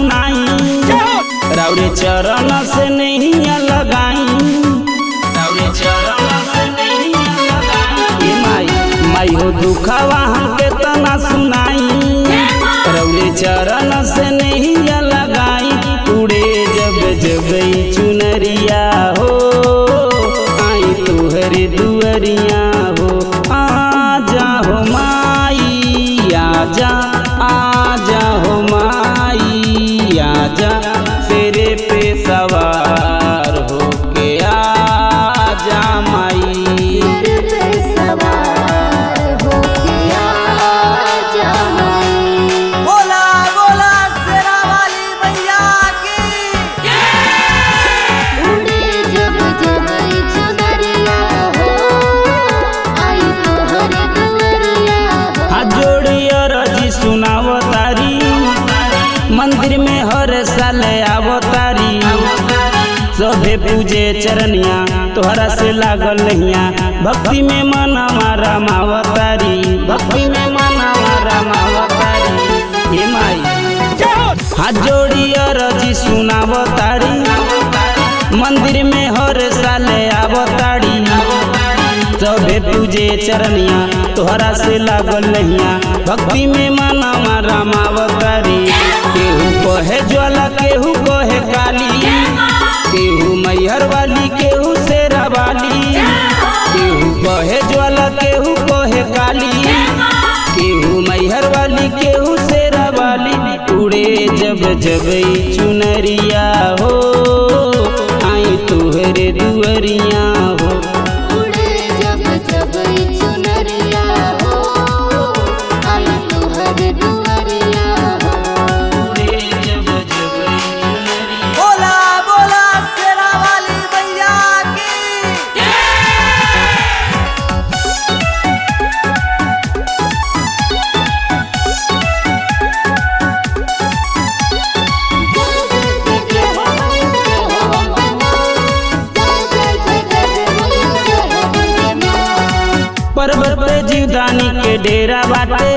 सुनाई, राउरे चरण से नहीं लगाई, राउरे चरण से नहीं लगाई। माई हो दुखवा हमके तना सुनाई, राउरे चरण से नहीं लगाई। उड़े जब जब चुनरिया हो, आई तुहरे दुअरिया हो। आजा हो माई आजा, आजा हो माई आजा, तेरे पे सवार हो के आजा माई। बोला बोला शेरा वाली मैया की। हाथ जोड़िया रजी सुनावतारी, मंदिर में हर साल आवतारी। सभे पूजे चरनिया तोहरा से लागल नहिया, भक्ति में मनवा रमावतारी, भक्ति में मनवा रमावतारी। हे माई हाथ जोड़िया रजी सुनावतारी, मंदिर में हर साल आवतारी। सभे पूजे चरनिया तोहरा से लागल नहिया, भक्ति में मनवा रमावतारी। केहू कहे ज्वाला केहू कहे काली, केहू मैहर वाली केहू शेरा वाली। केहू कहे ज्वाला केहू कहे काली, केहू मैहर वाली केहू शेरा वाली। उड़े जब जब चुनरिया हो, आई तुहरे दुअरिया हो। बोला बोला शेरा वाली मैया की। पर्वत पे जीवदानी के डेरा बाटे,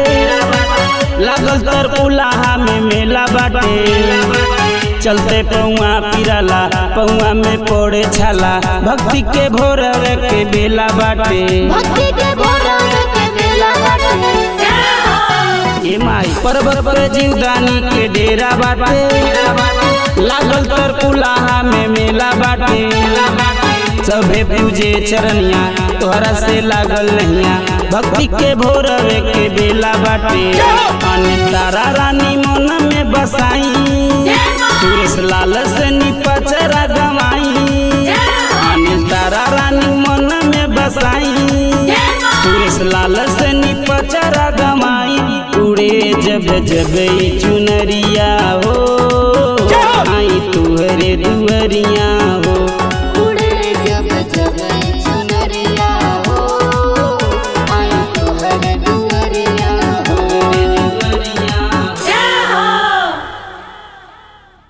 लागल तर पुलाहा में मेला बाटे। चलते पौआ पिराला, पौआ में पड़े छाला, भक्ति के भोरवे के बेला बाटे। ए माई पर्वत पे जीवदानी के डेरा बाटे, लागल तर पुलाहा में मेला बाटे। सभे पूजे चरनिया तोहरा से लागल नहिया, भक्ति के भोरवे के बेला बाटे। तारा रानी मन में बसाई, सुरेश लाल से निपचरा गवाई। तारा रानी मन में बसाई, सुरेश लाल से निपचरा गवाई। उड़े जब जब चुनरिया हो,